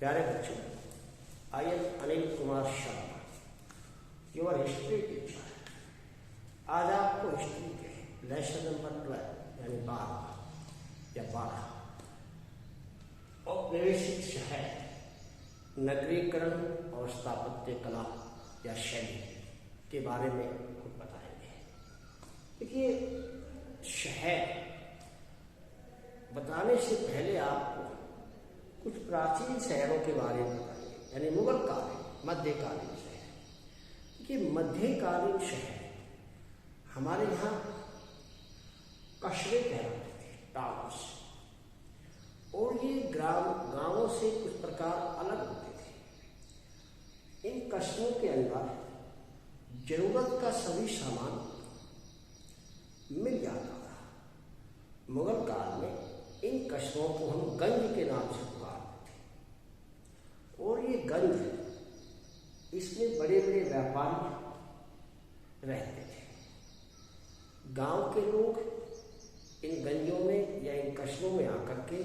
प्यारे बच्चों, I am Anil Kumar Sharma, your history teacher. आज आपको हिस्ट्री के लेसन नंबर 12 यानी 12 औपनिवेशिक शहर, नगरीकरण और स्थापत्य कला या शैली के बारे में कुछ बताएंगे। देखिए, शहर बताने से पहले आपको कुछ प्राचीन शहरों के बारे में बताएंगे, यानी मुगल कालीन, मध्यकालीन शहर। देखिए, मध्यकालीन शहर हमारे यहाँ कस्बे कहलाते थे, टाउन्स, और ये गांवों से कुछ प्रकार अलग होते थे। इन कस्बों के अंदर जरूरत का सभी सामान मिल जाता था। मुगल काल में इन कस्बों को हम गंज के नाम से पुकारते थे, और ये गंज, इसमें बड़े बड़े व्यापारी रहते थे। गांव के लोग इन गंजों में या इन कस्बों में आकर के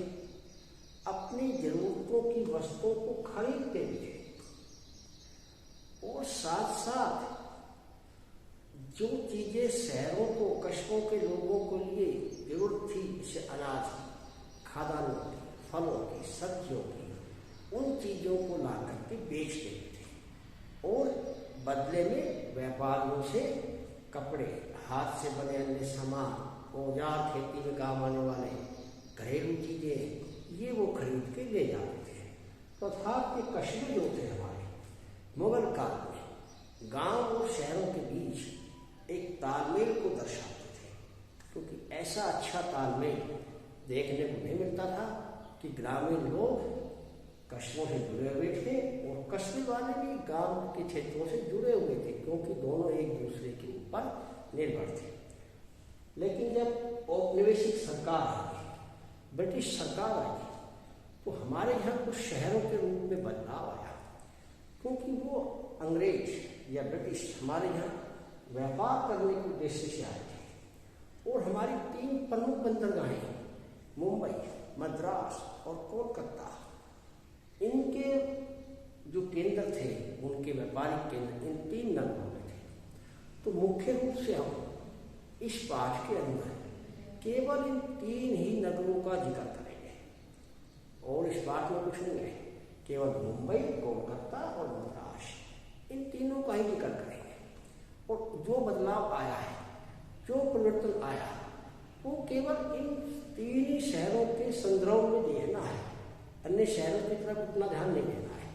अपनी जरूरतों की वस्तुओं को खरीदते भी थे, और साथ साथ जो चीजें शहरों को, कस्बों के लोगों को लिए जरूरत थी, जैसे अनाज, खाद्यान्नों की, फलों की, सब्जियों की, उन चीजों को ला करके बेच देते थे, और बदले में व्यापारियों से कपड़े, हाथ से बने अन्य सामान, औजार, खेती में काम आने वाले घरेलू चीजें, ये वो खरीद के ले जाते थे। तो अर्थात ये कस्बे जो थे हमारे मुगल काल में गांव और शहरों के बीच एक तालमेल को दर्शाते थे, क्योंकि ऐसा अच्छा तालमेल देखने को नहीं मिलता था कि ग्रामीण लोग कस्बों से जुड़े हुए थे और कस्बे वाले भी गांव के क्षेत्रों से जुड़े हुए थे, क्योंकि दोनों एक दूसरे के ऊपर निर्भर थे। लेकिन जब औपनिवेशिक सरकार आई, ब्रिटिश सरकार आई, तो हमारे यहाँ कुछ शहरों के रूप में बदलाव आया, क्योंकि वो अंग्रेज या ब्रिटिश हमारे यहाँ व्यापार करने के उद्देश्य से आए थे, और हमारी 3 प्रमुख बंदरगाहें मुंबई, मद्रास और कोलकाता, इनके जो केंद्र थे, उनके व्यापारिक केंद्र इन 3 नगरों में थे। तो मुख्य रूप से हम इस पाठ के अंदर केवल इन 3 ही नगरों का जिक्र करेंगे, और इस पाठ में कुछ नहीं है, केवल मुंबई, कोलकाता और मद्रास, इन तीनों का ही जिक्र करेंगे। और जो बदलाव आया है, जो परिवर्तन आया, वो केवल इन 3 ही शहरों के संदर्भ में देखना है, अन्य शहरों की तरफ उतना ध्यान नहीं देना है।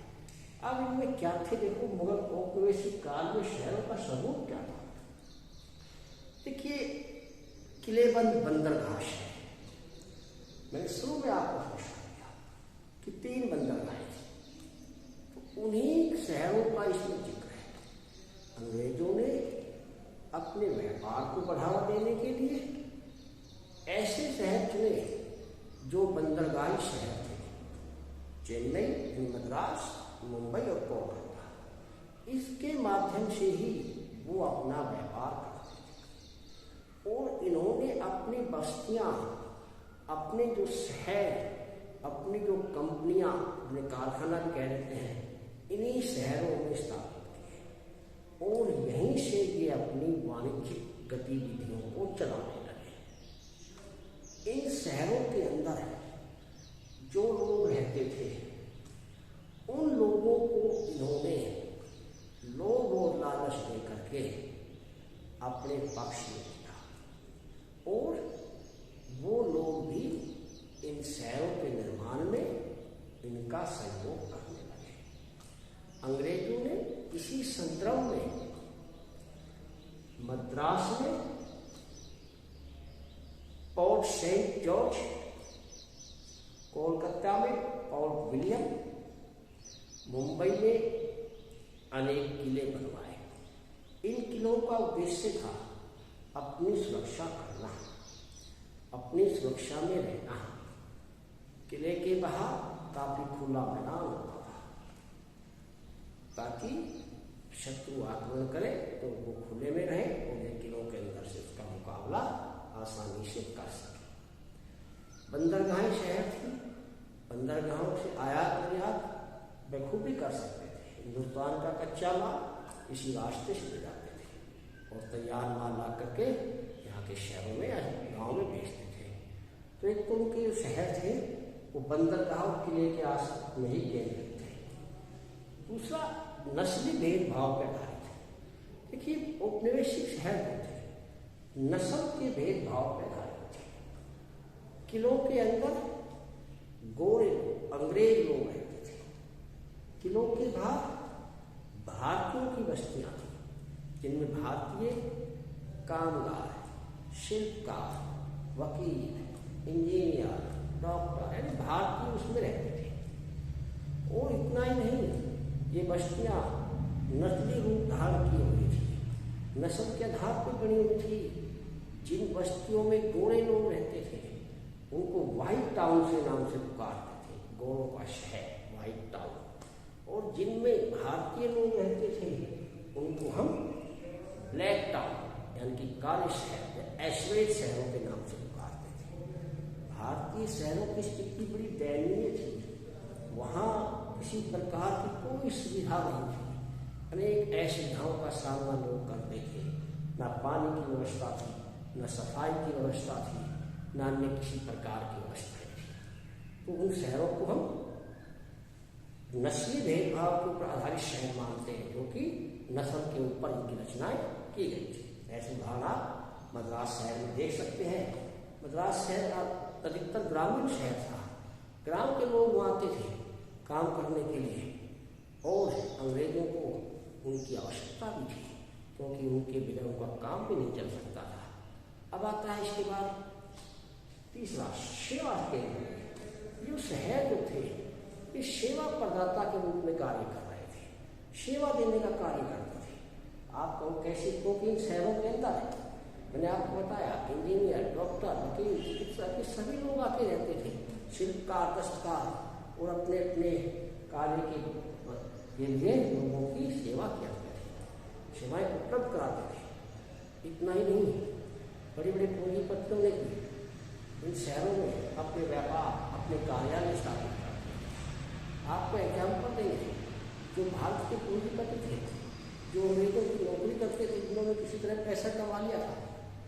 अब इनमें क्या थे, देखो, मुगल औपनिवेशिक काल में शहरों का स्वरूप क्या था। देखिए, किलेबंद बंदरगाह है। मैंने शुरू में आपको सोचा दिया कि 3 बंदरगाहें थी, तो उन्हीं शहरों का इसमें जिक्र है। अंग्रेजों ने अपने व्यापार को बढ़ावा देने के लिए ऐसे शहर चुने जो बंदरगाही शहर थे, चेन्नई, मद्रास, मुंबई और कोलकाता। इसके माध्यम से ही वो अपना व्यापार करते थे, और इन्होंने अपनी बस्तियां, अपने जो शहर, अपनी जो कंपनियां, अपने कारखाना भी कह देते हैं, इन्हीं शहरों में स्थापित किए, और यहीं से ये अपनी वाणिज्यिक गतिविधियों को चलाने लगे। इन शहरों के अंदर जो लोग रहते थे, उन लोगों को इन्होंने लोभ और लालच दे करके अपने पक्ष में किया, और वो लोग भी इन शहरों के निर्माण में इनका सहयोग करने लगे। अंग्रेजों ने इसी संदर्भ में मद्रास में पोर्ट सेंट जॉर्ज, कोलकाता में पोर्ट विलियम, मुंबई में अनेक किले बनवाए। इन किलों का उद्देश्य था अपनी सुरक्षा करना, अपनी सुरक्षा में रहना। किले के बाहर काफी खुला मैदान होता था, ताकि शत्रु आक्रमण करे तो वो खुले में रहे, और इन किलों के अंदर से उसका मुकाबला आसानी से कर सके। बंदरगाहें शहर थी, बंदरगाहों से आयात निर्यात बखूबी कर सकते थे। हिंदुस्तान का कच्चा माल इसी रास्ते से ले जाते थे और तैयार माल ला करके यहाँ के शहरों में या गाँव में बेचते थे। तो एक तो उनके जो शहर थे वो बंदरगाह और किले के आस में ही केंद्रित थे। दूसरा, नस्ली भेदभाव पे आधारित थे। देखिए, औपनिवेशिक शहर जो थे नस्ल के भेदभाव पे आधारित थे। किलों के अंदर गोरे अंग्रेज लोग रहते थे, किलों के बाहर भारतीयों की बस्तियां थी, जिनमें भारतीय कामगार, शिल्पकार, वकील, इंजीनियर, डॉक्टर यानी भारतीय उसमें रहते थे। और इतना ही नहीं, ये बस्तियां नस्ली रूप धारण की हुई थी, नस्ल के आधार पर बनी हुई थी। जिन बस्तियों में गोरे लोग रहते थे उनको व्हाइट टाउन से नाम से पुकारते थे, गोरों का शहर, व्हाइट टाउन। और जिनमें भारतीय लोग रहते थे उनको हम ब्लैक टाउन यानी कि काले शहर, ऐश्वर्य शहरों के नाम से पुकारते थे। भारतीय शहरों की स्थिति बड़ी दयनीय थी। वहाँ किसी प्रकार की कोई सुविधा नहीं थी। अनेक असुविधाओं का सामना लोग करते थे। न पानी की व्यवस्था थी, न सफाई की व्यवस्था थी, न अन्य किसी प्रकार की व्यवस्था थी। तो उन शहरों को हम नस्ली भेदभाव के ऊपर आधारित शहर मानते हैं, जो कि नस्ल के ऊपर इनकी रचनाएं की गई थी। ऐसे उदाहरण आप मद्रास शहर में देख सकते हैं। मद्रास शहर अधिकतर ग्रामीण शहर था। ग्राम के लोग वहाँ आते थे काम करने के लिए और अंग्रेजों को उनकी आवश्यकता भी थी, क्योंकि उनके बिना उनका काम भी नहीं चल सकता था। अब आता है इसके बाद तीसरा, सेवा केंद्र। जो शहर जो थे ये सेवा प्रदाता के रूप में कार्य कर रहे थे, सेवा देने का कार्य करते थे। आप कहो कैसे? क्योंकि इन शहरों के अंदर मैंने आपको बताया इंजीनियर, डॉक्टर, वकील, चिकित्सक के सभी लोग आके रहते थे, शिल्पकार, दस्तकार, और अपने अपने कार्य के लिए लोगों की सेवा करते थे, सेवाएं उपलब्ध कराते थे। इतना ही नहीं, बड़े बड़े पूंजीपतियों ने भी इन शहरों में अपने व्यापार, अपने कार्यालय स्थापित करते थे। आपको एग्जाम्पल देंगे, जो भारत के पूंजीपति थे, जो अंग्रेजों की नौकरी करते थे, जिन्होंने किसी तरह पैसा कमा लिया था,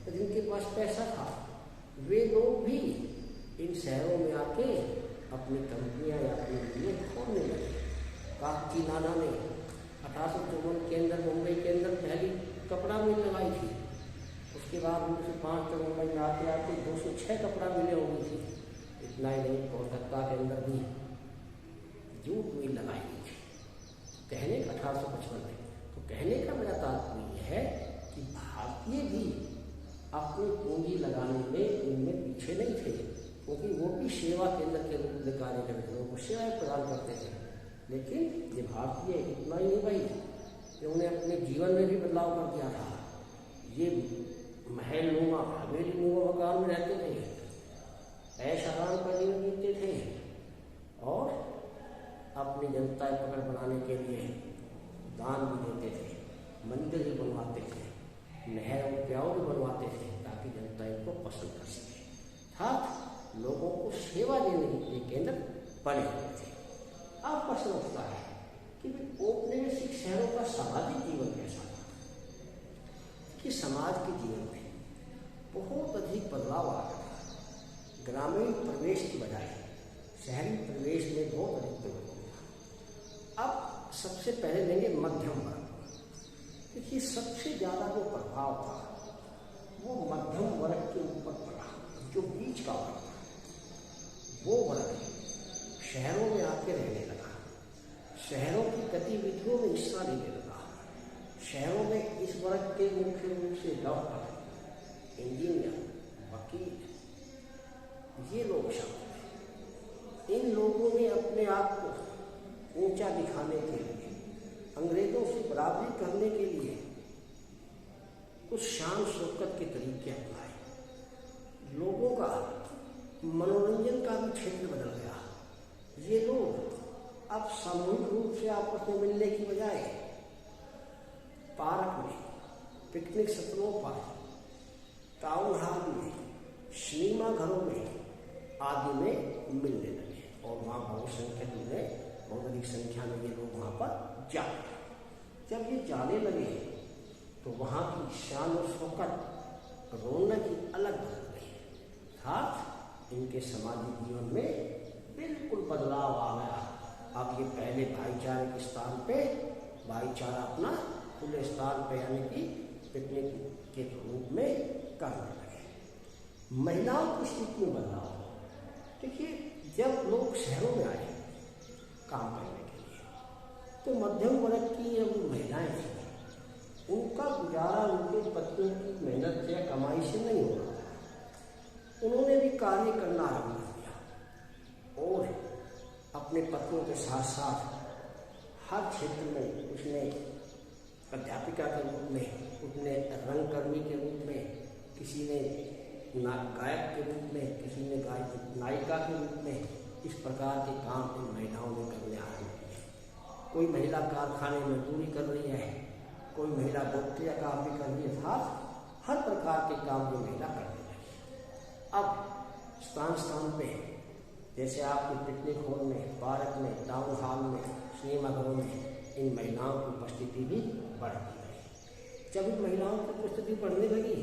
तो जिनके पास पैसा था, वे लोग भी इन शहरों में आके अपनी कंपनियां या अपने लिए खोलने लगे। काकती नाना ने 1854 के अंदर मुंबई के अंदर पहली कपड़ा मिल लगाई थी। उसके बाद 1905 तक मुंबई में आते आते 206 कपड़ा मिलें हो गई थी। इतना ही नहीं, कोलकाता के अंदर भी जूट मिल लगाई गई थी। कहने का 1855 में, तो कहने का मेरा तात्पर्य यह है कि भारतीय भी अपनी पूंजी लगाने में इनमें पीछे नहीं थे, क्योंकि वो भी सेवा केंद्र के रूप में कार्य करते थे, उनको सेवाएं प्रदान करते थे। लेकिन ये भारतीय इतना ही नहीं भाई, उन्होंने अपने जीवन में भी बदलाव कर दिया था। ये महल नुमा, हवेली नुमा मकान में रहते थे, ऐश आराम का जीवन जीते थे और अपनी जनता पकड़ बनाने के लिए दान भी देते थे, मंदिर भी बनवाते थे, नहर और प्याऊ भी बनवाते थे, ताकि जनता इनको पसंद कर सके। अर्थात लोगों को सेवा देने के केंद्र बने हुए थे। अब प्रश्न उठता है कि औपनिवेशिक शहरों का सामाजिक जीवन कैसा था? कि समाज के जीवन में बहुत अधिक बदलाव आ गया। ग्रामीण प्रवेश की बजाय शहरी प्रवेश में बहुत अधिक परिवर्तन था। अब सबसे पहले लेंगे मध्यम वर्ग। देखिए, सबसे ज़्यादा जो प्रभाव था वो मध्यम वर्ग के ऊपर पड़ा। जो बीच का वर्ग था, वो वर्ग शहरों में आके रहने लगा, शहरों की गतिविधियों में हिस्सा लेने लगा। शहरों में इस वर्ग के मुख्य रूप से डॉक्टर, इंजीनियर, वकील, ये लोग शामिल थे। इन लोगों ने अपने आप को ऊंचा दिखाने के लिए, अंग्रेजों से बराबरी करने के लिए कुछ शान शौकत के तरीके अपनाए। लोगों का मनोरंजन का भी क्षेत्र बदल गया। ये लोग अब सामूहिक रूप से आपस में मिलने की बजाय पार्क में, पिकनिक स्थलों पर, टाउन हॉल में, सिनेमा घरों में आदि में मिलने लगे और वहाँ बहुसंख्यक में बहुत अधिक संख्या में ये लोग वहाँ पर जाते। जब ये जाने लगे तो वहाँ की शान और शौकत रौनक ही अलग बदल गई, अर्थात इनके सामाजिक जीवन में बिल्कुल बदलाव आ गया। अब ये पहले भाईचारे के स्थान पे भाईचारा अपना खुले स्थान पे यानी कि पिकनिक के रूप में करने लगे। महिलाओं की स्थिति में बदलाव, देखिए जब लोग शहरों में आए काम करने के लिए तो मध्यम वर्ग की जो महिलाएं थी उनका गुजारा उनके पतियों की मेहनत या कमाई से नहीं हो रहा था। उन्होंने भी कार्य करना आरंभ कर दिया और अपने पतियों के साथ साथ हर क्षेत्र में उसने अध्यापिका के रूप में, उसने रंगकर्मी के रूप में, किसी ने गायक के रूप में, किसी ने नायिका के रूप में, इस प्रकार के काम इन महिलाओं ने करने आरंभ किए। कोई महिला कारखाने में मजदूरी कर रही है, कोई महिला डॉक्टरी का काम भी कर रही है, हर प्रकार के काम जो महिला करने लगी। अब स्थान स्थान पे जैसे आपके पिकनिक हॉल में, पार्क में, टाउन हॉल में, सिनेमा घरों में इन महिलाओं की उपस्थिति भी बढ़ती गई। जब इन महिलाओं की उपस्थिति बढ़ने लगी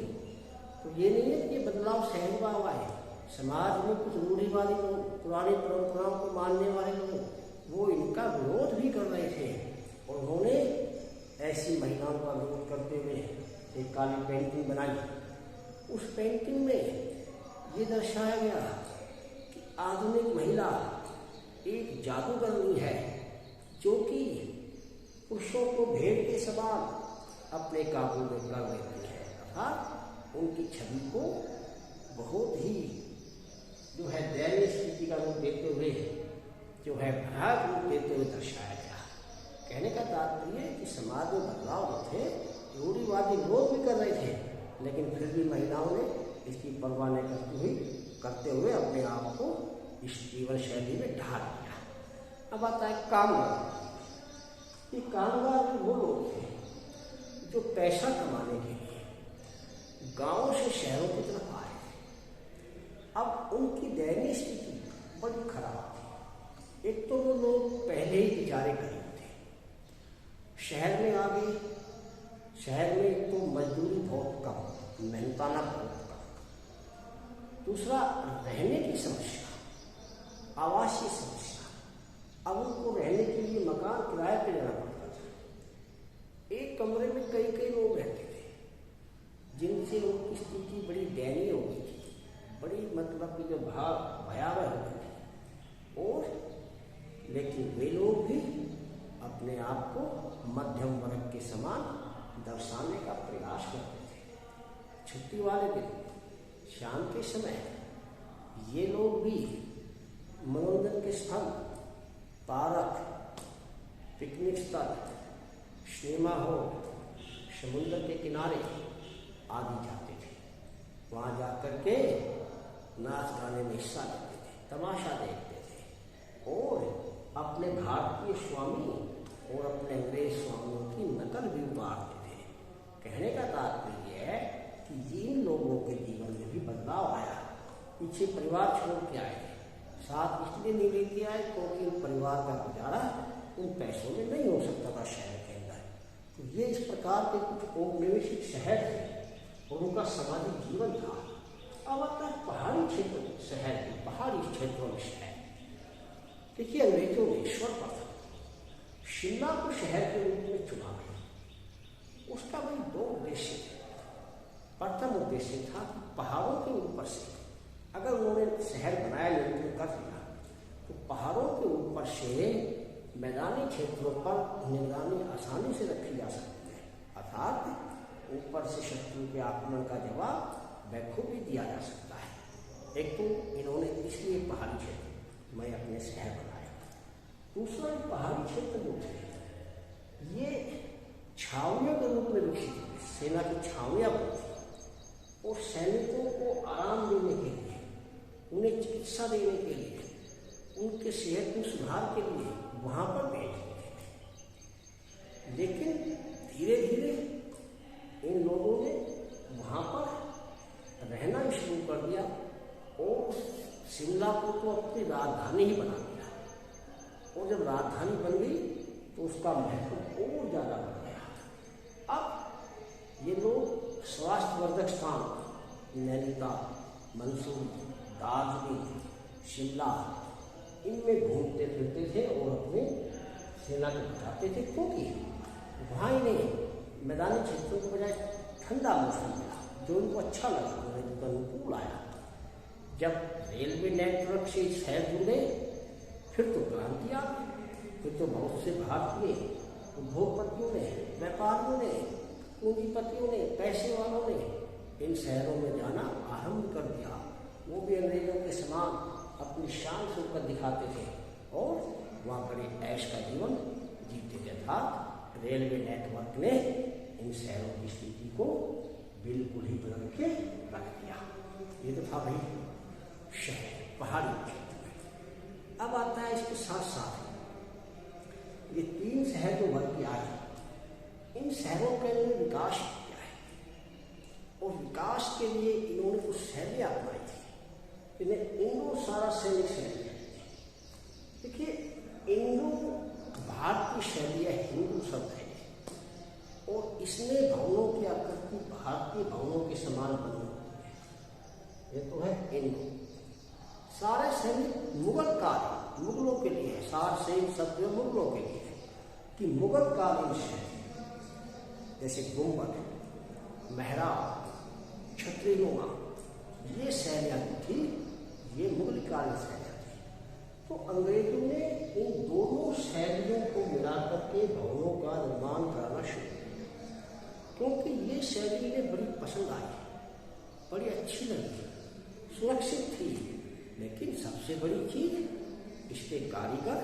तो ये नहीं है कि ये बदलाव सहज हुआ है। समाज में कुछ रूढ़िवादी लोग, पुरानी परंपराओं को मानने वाले लोग, वो इनका विरोध भी कर रहे थे और उन्होंने ऐसी महिलाओं का विरोध करते हुए एक काली पेंटिंग बनाई। उस पेंटिंग में ये दर्शाया गया कि आधुनिक महिला एक जादूगरनी है जो कि पुरुषों को भेड़ के समान अपने काबू में कर लेती है, अर्थात उनकी छवि को बहुत ही जो है दयनीय स्थिति का रूप देते हुए, जो है भयावह रूप देते हुए दर्शाया गया। कहने का तात्पर्य है कि समाज में बदलाव थे, रूढ़िवादी लोग भी कर रहे थे, लेकिन फिर भी महिलाओं ने इसकी परवाह नहीं करते हुए अपने आप को इस जीवन शैली में ढाल दिया। अब आता है कामगार। ये कामगार वो लोग थे जो पैसा कमाने के लिए गांवों से शहरों की तरफ आए थे। अब उनकी दयनीय स्थिति बड़ी खराब थी। एक तो वो लोग पहले ही बेचारे गरीब थे, शहर में आ गए। शहर में एक तो मजदूरी बहुत कम, मेहनताना बहुत कम, दूसरा रहने की समस्या, आवासीय समस्या। अब उनको रहने के लिए मकान किराए पे लेना पड़ता था। एक कमरे में कई कई लोग रहते थे जिनसे उनकी स्थिति बड़ी दयनीय हो गई थी, बड़ी मतलब कि जो भयावह हो गई थी। और लेकिन वे लोग भी अपने आप को मध्यम वर्ग के समान दर्शाने का प्रयास करते थे। छुट्टी वाले दिन शाम के समय ये लोग भी मनोरंजन के स्थल, पार्क, पिकनिक स्थल, सिनेमा हॉल, समुद्र के किनारे आदि जाते थे। वहाँ जाकर के नाच गाने में हिस्सा लेते थे, तमाशा देखते थे और अपने भारतीय स्वामी और अपने अंग्रेज स्वामियों की नकल भी उतारते थे। कहने का तात्पर्य है कि जिन लोगों के जीवन में भी बदलाव आया, पीछे परिवार छोड़ के आए, साथ इसलिए नहीं लेके आए क्योंकि उन परिवार का गुजारा उन पैसों में नहीं हो सकता था शहर के अंदर। तो ये इस प्रकार के कुछ औपनिवेशिक शहर थे और उनका सामाजिक जीवन था। अब आता है पहाड़ी क्षेत्र शहर, पहाड़ी क्षेत्रों में शहर। देखिए अंग्रेजों ने सर्वप्रथम शिमला को शहर के रूप में चुना गया। उसका भी दो उद्देश्य थे। प्रथम उद्देश्य था कि पहाड़ों के ऊपर से अगर उन्होंने शहर बनाया, नियंत्रण कर दिया, तो पहाड़ों के ऊपर से मैदानी क्षेत्रों पर निगरानी आसानी से रखी जा सकती है, अर्थात ऊपर से शत्रु के आक्रमण का जवाब बखूबी दिया जा सकता है। एक तो इन्होंने इसलिए पहाड़ी क्षेत्र में अपने शहर बनाया। दूसरा पहाड़ी क्षेत्र जो थे ये छावनियों के रूप में विकसित हुए, सेना की छावनियाँ बनती और सैनिकों को आराम देने के लिए, उन्हें चिकित्सा देने के लिए, उनके सेहत में सुधार के लिए वहाँ पर भेज देते थे। लेकिन धीरे धीरे इन लोगों ने वहाँ पर रहना शुरू कर दिया और शिमला को तो अपनी राजधानी ही बना दिया। और जब राजधानी बन गई तो उसका महत्व और ज़्यादा बढ़ गया। अब ये लोग स्वास्थ्यवर्धक स्थान नैनीताल, मंसूरी, दार्जिलिंग, शिमला इनमें घूमते फिरते थे और अपने सेना को बिठाते थे, क्योंकि वहाँ इन्हें मैदानी क्षेत्रों के बजाय ठंडा मौसम मिला जो उनको अच्छा लगा, उन्हें अनुकूल आया। जब रेलवे नेटवर्क से शहर जुड़े फिर तो क्रांति आ गई, फिर तो बहुत से भारतीय उद्योगपतियों ने, व्यापारियों ने, पूंजीपतियों ने, पैसे वालों ने इन शहरों में जाना आरंभ कर दिया। वो भी अंग्रेजों के समान अपनी शान से ऊपर दिखाते थे और वहाँ बड़े ऐश का जीवन जीते थे। अर्थात रेलवे नेटवर्क ने इन शहरों की स्थिति को बिल्कुल ही बदल के रख दिया। ये तो था भाई शहर, पहाड़ी क्षेत्र में। अब आता है इसके साथ साथ ये 3 शहर जो भर के आए, इन शहरों के लिए विकास किया है और विकास के लिए इन्होंने कुछ शैली अपनाई थी। इन्हें इंडो सारा सैनिक शैली। देखिए इंडो भारतीय शैली है, हिंदू शब्द है और इसमें भवनों की आकृति भारतीय भवनों के समान बनी होती है। ये तो है इंडो। सारे सैनिक मुगल काल, मुगलों के लिए है, सार सैनिक शब्द मुगलों के लिए है कि मुगल कालीन शैली जैसे गुम्बद, मेहराब, छतरीनुमा, ये शैलियाँ थी, ये मुगल कालीन शैलियाँ थी। तो अंग्रेजों ने इन दोनों शैलियों को मिलाकर के भवनों का निर्माण कराना शुरू किया, क्योंकि ये शैली इन्हें बड़ी पसंद आई, बड़ी अच्छी लगी, सुरक्षित थी। लेकिन सबसे बड़ी चीज इसके कारीगर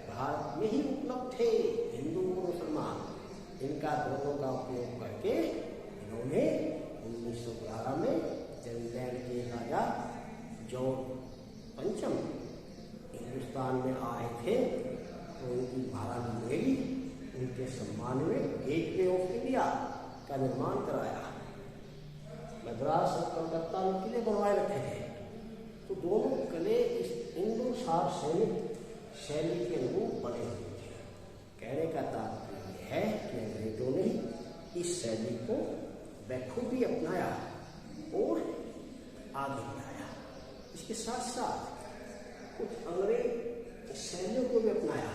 भारत में ही उपलब्ध थे, हिंदू और मुसलमान। इनका दोनों का उपयोग करके इन्होंने 1911 में जब इंग्लैंड के राजा जॉर्ज पंचम हिंदुस्तान में आए थे तो उनकी महारानी मेरी उनके सम्मान में गेटवे ऑफ इंडिया का निर्माण कराया। मद्रास और कलकत्ता में किले बनवाए रखे थे। तो दोनों किले इस इंडो सार सैनिक शैली के अनुरूप बने हुए थे। कहने का तात्पर्य है कि अंग्रेजों ने इस शैली को बखूबी अपनाया और आगे बढ़ाया। इसके साथ साथ कुछ अंग्रेज शैलियों को भी अपनाया,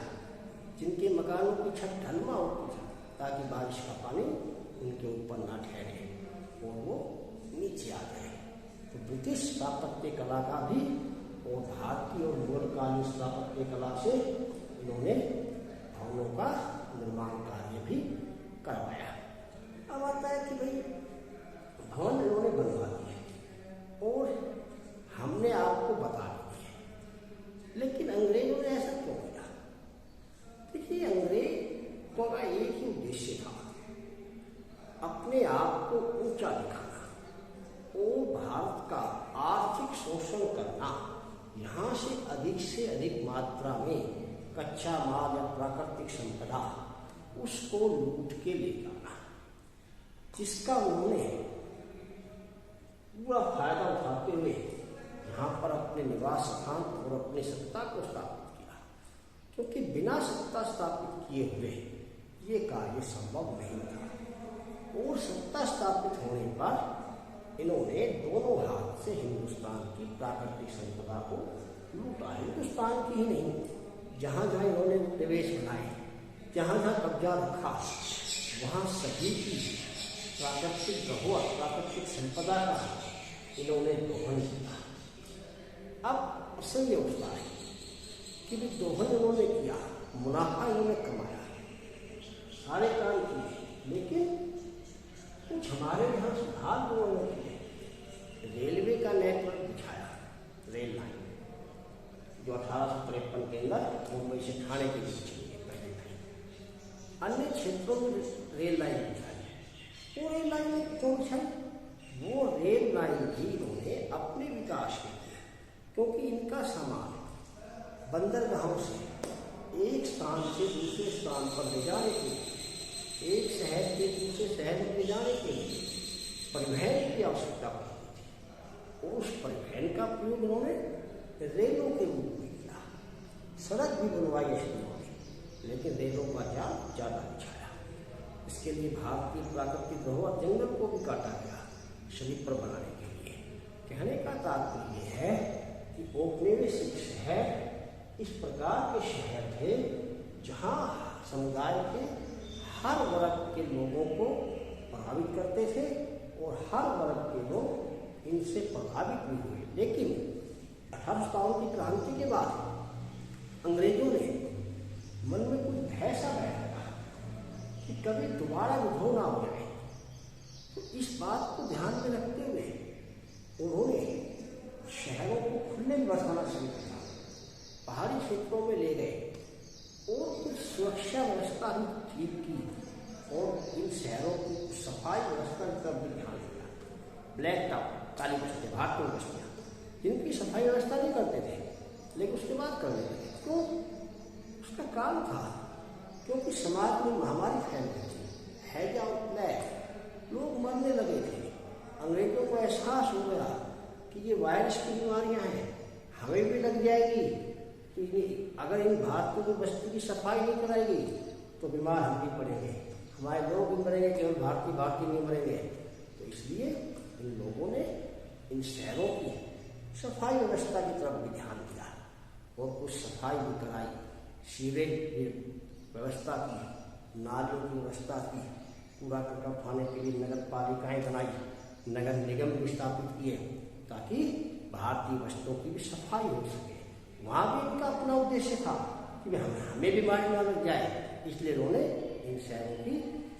जिनके मकानों की छत ढलमा होती थी ताकि बारिश का पानी उनके ऊपर ना ठहरे और वो नीचे आ जाए। तो ब्रिटिश स्थापत्य कला का भी और भारतीय और मुगल कालीन स्थापत्य कला से इन्होंने भवनों का निर्माण कार्य भी करवाया। अब आता है कि भाई भवन इन्होंने बनवा दिए और हमने आपको बता दिए, लेकिन अंग्रेजों ने ऐसा क्यों किया? देखिए अंग्रेजों का एक ही उद्देश्य था, अपने आप को ऊंचा दिखाना और भारत का आर्थिक शोषण करना, यहाँ से अधिक मात्रा में कच्चा माल या प्राकृतिक संपदा उसको लूट के ले जाना, जिसका उन्होंने पूरा फायदा उठाते हुए यहाँ पर अपने निवास स्थान और अपनी सत्ता को स्थापित किया। क्योंकि बिना सत्ता स्थापित किए हुए ये कार्य संभव नहीं था और सत्ता स्थापित होने पर इन्होंने दोनों हाथ से हिंदुस्तान की प्राकृतिक संपदा को लूटा। हिंदुस्तान की ही नहीं, जहाँ जहाँ इन्होंने निवेश बनाए, जहाँ जहाँ कब्जा रखा, वहाँ सभी की प्राकृतिक धरोहर, प्राकृतिक संपदा का इन्होंने दोहन किया। अब प्रश्न ये उठता है कि भी दोहन इन्होंने किया, मुनाफा इन्होंने कमाया, सारे काम किए, लेकिन कुछ हमारे यहाँ सुधार उन्होंने किए। रेलवे का नेटवर्क बिछाया, रेल लाइन जो 1853 के अंदर मुंबई से ठाणे के बीच चली है पहले थी। अन्य क्षेत्रों में रेल लाइन बिछाई। वो रेल लाइन क्यों बिछाई? वो रेल लाइन भी इन्होंने अपने विकास के लिए, क्योंकि इनका सामान बंदरगाहों से एक स्थान से दूसरे स्थान पर ले जाने के लिए, एक शहर से दूसरे शहर में ले जाने के लिए परिवहन की आवश्यकता पड़ती थी और उस परिवहन का प्रयोग उन्होंने रेलों के रूप में किया। सड़क भी बनवाई इसलिए, लेकिन रेलों का जाल ज़्यादा बिछाया। इसके लिए भारतीय प्राकृतिक धरोहर जंगल को भी काटा गया स्लीपर बनाने के लिए। कहने का तात्पर्य यह है कि औपनिवेशिक शहर इस प्रकार के शहर थे जहाँ समुदाय के हर वर्ग के लोगों को प्रभावित करते थे और हर वर्ग के लोग इनसे प्रभावित भी हुए। लेकिन 1857 की क्रांति के बाद अंग्रेजों ने मन में कुछ भय सा बैठ लगा कि कभी दोबारा विद्रोह ना हो जाए। तो इस बात को ध्यान में रखते हुए उन्होंने शहरों को खुले में बसाना शुरू किया, पहाड़ी क्षेत्रों में ले गए और कुछ सुरक्षा व्यवस्था भी ठीक की और इन शहरों की सफाई व्यवस्था की तरफ भी ध्यान दिया। ब्लैक टाउन, काली बस्तियाँ, भारतीय बस्तियाँ, जिनकी सफाई व्यवस्था नहीं करते थे लेकिन उसके बाद करने लगे। तो उसका कारण था क्योंकि समाज में महामारी फैल गई थी, हैजा और प्लेग, लोग मरने लगे थे। अंग्रेजों को एहसास हो गया कि ये वायरस की बीमारियां हैं, हमें भी लग जाएगी, तो अगर इन भारतीयों की बस्ती की सफाई नहीं कराएगी तो बीमार हम भी पड़ेंगे, हमारे लोग भी मरेंगे, केवल भारतीय नहीं मरेंगे। तो इसलिए इन लोगों ने इन शहरों की सफाई व्यवस्था की तरफ भी ध्यान दिया और कुछ सफाई भी कराई, सीवेज की व्यवस्था की, नालियों की व्यवस्था की, कूड़ा कचरा उठाने के लिए नगर पालिकाएँ बनाई, नगर निगम भी स्थापित किए ताकि भारतीय बस्तियों की भी सफाई हो सके। वहाँ भी इनका अपना उद्देश्य था कि हमें बीमारी न लग जाए, इसलिए उन्होंने इन शहरों की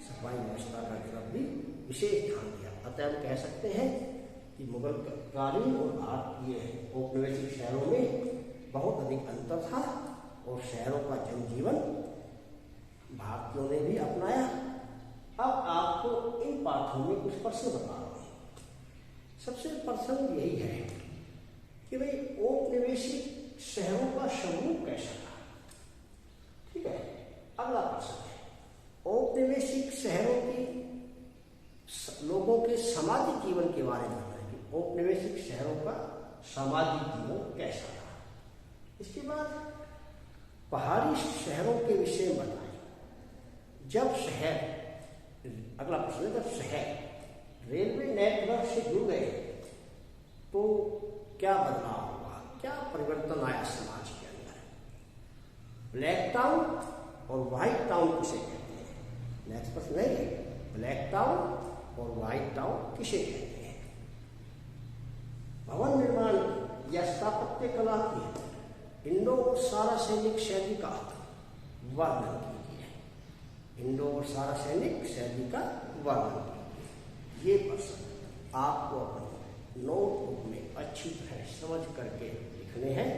सफाई व्यवस्था का तरफ भी विशेष ध्यान दिया। अतः कह सकते हैं कि मुगल कालीन और भारतीय औपनिवेशिक शहरों में बहुत अधिक अंतर था और शहरों का जनजीवन भारतीयों ने भी अपनाया। अब आपको इन पाठों में कुछ प्रश्न बता रहा हूँ। सबसे प्रश्न यही है कि भाई औपनिवेशिक शहरों का स्वरूप कैसा था। ठीक है, अगला प्रश्न है औपनिवेशिक शहरों की लोगों के सामाजिक जीवन के बारे में बताएंगे। औपनिवेशिक शहरों का सामाजिक जीवन कैसा था। इसके बाद पहाड़ी शहरों के विषय में बताएं। जब शहर, अगला प्रश्न है, जब शहर रेलवे नेटवर्क से जुड़ गए तो क्या बदलाव हुआ, क्या परिवर्तन आया समाज के अंदर। ब्लैक टाउन और व्हाइट टाउन किसे कहते हैं। नेक्स्ट प्रश्न है ब्लैक टाउन और व्हाइट टाउन किसे कहते हैं। भवन निर्माण या स्थापत्य कला की इंडो और सारासेनिक शैली का वर्णन कीजिए। इंडो और सारासेनिक शैली का वर्णन कीजिए। ये प्रश्न आपको अपने नोटबुक में अच्छी तरह समझ करके लिखने हैं